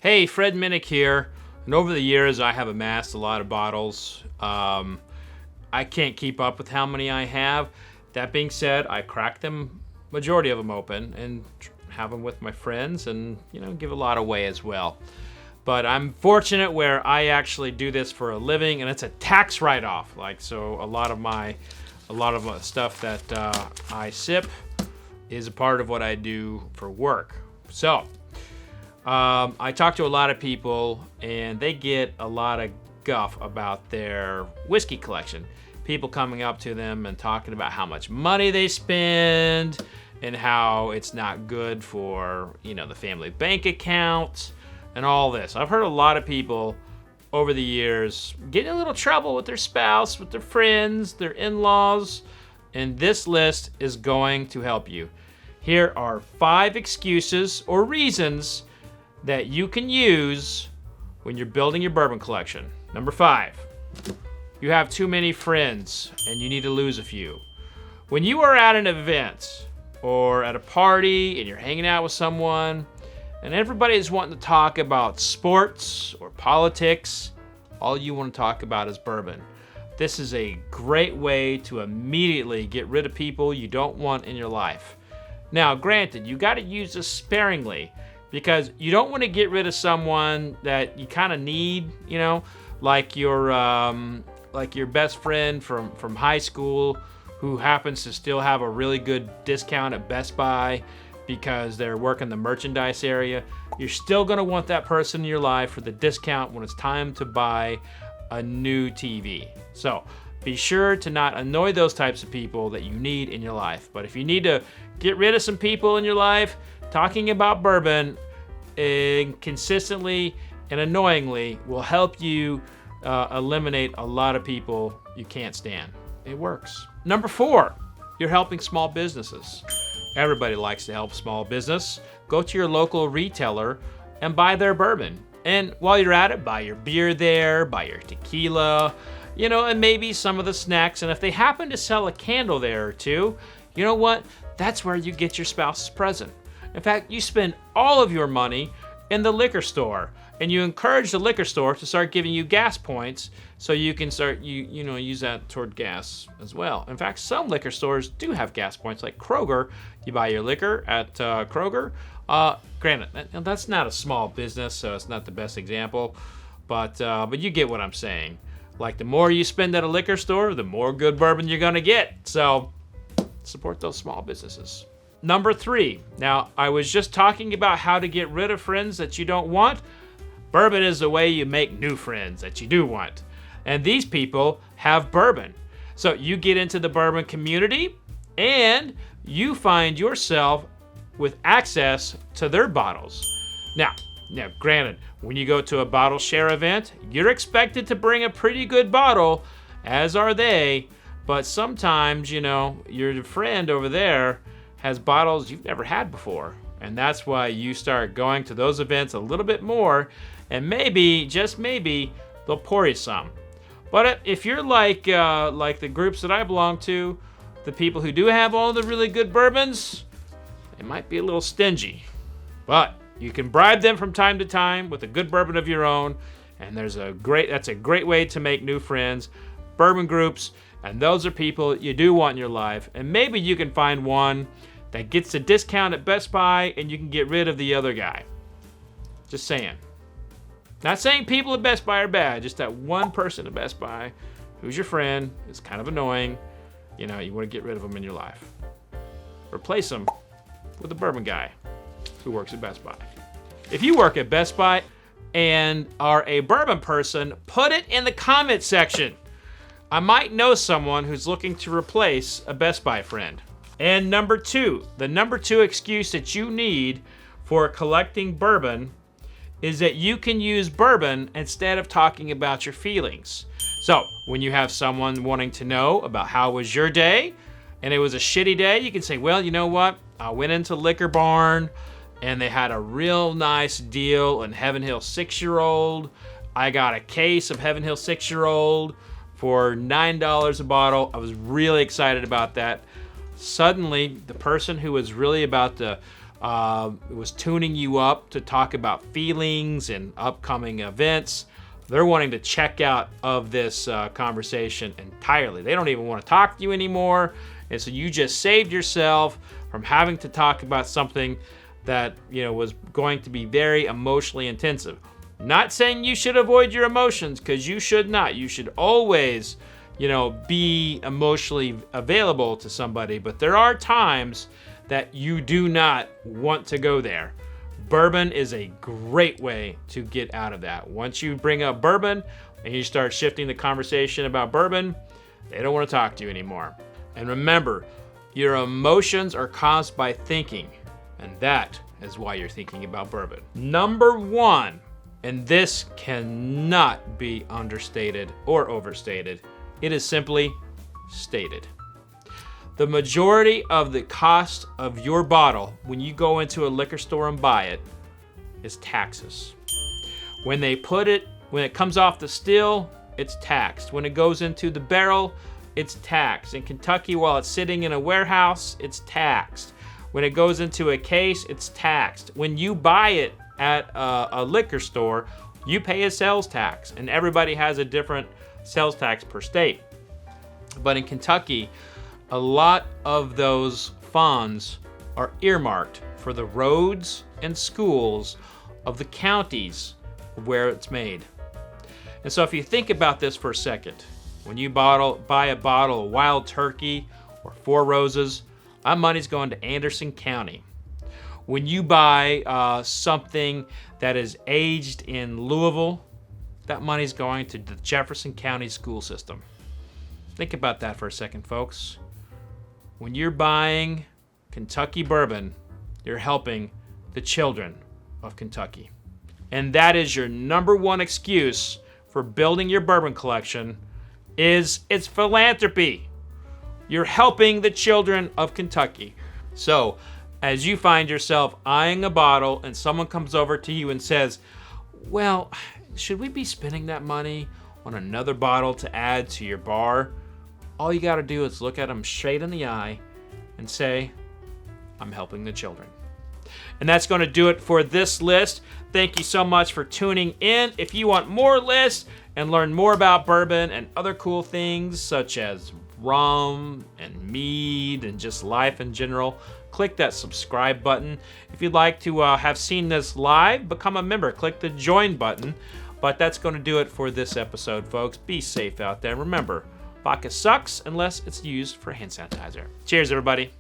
Hey, Fred Minnick here. And over the years, I have amassed a lot of bottles. I can't keep up with how many I have. That being said, I crack them, majority of them open, and have them with my friends, and give a lot away as well. But I'm fortunate where I actually do this for a living, and it's a tax write-off. So a lot of my stuff that I sip is a part of what I do for work. So I talk to a lot of people, and they get a lot of guff about their whiskey collection. People coming up to them and talking about how much money they spend and how it's not good for, the family bank account and all this. I've heard a lot of people over the years get in a little trouble with their spouse, with their friends, their in-laws, and this list is going to help you. Here are 5 excuses or reasons that you can use when you're building your bourbon collection. Number 5, you have too many friends and you need to lose a few. When you are at an event or at a party and you're hanging out with someone and everybody is wanting to talk about sports or politics, all you want to talk about is bourbon. This is a great way to immediately get rid of people you don't want in your life. Now, granted, you got to use this sparingly, because you don't want to get rid of someone that you kind of need, like your best friend from high school who happens to still have a really good discount at Best Buy because they're working the merchandise area. You're still going to want that person in your life for the discount when it's time to buy a new TV. So be sure to not annoy those types of people that you need in your life. But if you need to get rid of some people in your life, talking about bourbon consistently and annoyingly will help you eliminate a lot of people you can't stand. It works. Number 4, you're helping small businesses. Everybody likes to help small business. Go to your local retailer and buy their bourbon. And while you're at it, buy your beer there, buy your tequila, and maybe some of the snacks. And if they happen to sell a candle there or two, you know what? That's where you get your spouse's present. In fact, you spend all of your money in the liquor store, and you encourage the liquor store to start giving you gas points so you can start use that toward gas as well. In fact, some liquor stores do have gas points, like Kroger. You buy your liquor at Kroger. Granted, that's not a small business, so it's not the best example, but you get what I'm saying. Like, the more you spend at a liquor store, the more good bourbon you're gonna get. So support those small businesses. Number 3. Now, I was just talking about how to get rid of friends that you don't want. Bourbon is the way you make new friends that you do want. And these people have bourbon. So you get into the bourbon community and you find yourself with access to their bottles. Now, granted, when you go to a bottle share event, you're expected to bring a pretty good bottle, as are they. But sometimes, your friend over there has bottles you've never had before. And that's why you start going to those events a little bit more, and maybe, just maybe, they'll pour you some. But if you're like the groups that I belong to, the people who do have all the really good bourbons, they might be a little stingy. But you can bribe them from time to time with a good bourbon of your own, and that's a great way to make new friends. Bourbon groups, and those are people you do want in your life, and maybe you can find one that gets a discount at Best Buy and you can get rid of the other guy. Just saying. Not saying people at Best Buy are bad, just that one person at Best Buy who's your friend is kind of annoying. You want to get rid of them in your life. Replace them with a bourbon guy who works at Best Buy. If you work at Best Buy and are a bourbon person, put it in the comment section. I might know someone who's looking to replace a Best Buy friend. And number 2, the number 2 excuse that you need for collecting bourbon is that you can use bourbon instead of talking about your feelings. So when you have someone wanting to know about how was your day and it was a shitty day, you can say, well, you know what? I went into Liquor Barn and they had a real nice deal on Heaven Hill 6-year-old. I got a case of Heaven Hill 6-year-old for $9 a bottle. I was really excited about that. Suddenly, the person who was really about to it was tuning you up to talk about feelings and upcoming events. They're wanting to check out of this conversation entirely. They don't even want to talk to you anymore. And so you just saved yourself from having to talk about something that, was going to be very emotionally intensive. Not saying you should avoid your emotions, because you should not. You should always, be emotionally available to somebody. But there are times that you do not want to go there. Bourbon is a great way to get out of that. Once you bring up bourbon and you start shifting the conversation about bourbon, they don't want to talk to you anymore. And remember, your emotions are caused by thinking, and that is why you're thinking about bourbon. Number 1, and this cannot be understated or overstated, it is simply stated. The majority of the cost of your bottle when you go into a liquor store and buy it is taxes. When it comes off the still, it's taxed. When it goes into the barrel, it's taxed. In Kentucky, while it's sitting in a warehouse, it's taxed. When it goes into a case, it's taxed. When you buy it at a liquor store, you pay a sales tax, and everybody has a different sales tax per state. But in Kentucky, a lot of those funds are earmarked for the roads and schools of the counties where it's made. And so if you think about this for a second, when you buy a bottle of Wild Turkey or Four Roses, that money's going to Anderson County. When you buy something that is aged in Louisville, that money's going to the Jefferson County school system. Think about that for a second, folks. When you're buying Kentucky bourbon, you're helping the children of Kentucky. And that is your number 1 excuse for building your bourbon collection, is it's philanthropy. You're helping the children of Kentucky. So, as you find yourself eyeing a bottle and someone comes over to you and says, well, should we be spending that money on another bottle to add to your bar? All you got to do is look at them straight in the eye and say, I'm helping the children. And that's going to do it for this list. Thank you so much for tuning in. If you want more lists and learn more about bourbon and other cool things such as rum and mead and just life in general, click that subscribe button. If you'd like to have seen this live, become a member. Click the join button. But that's going to do it for this episode, folks. Be safe out there. Remember, vodka sucks unless it's used for hand sanitizer. Cheers, everybody.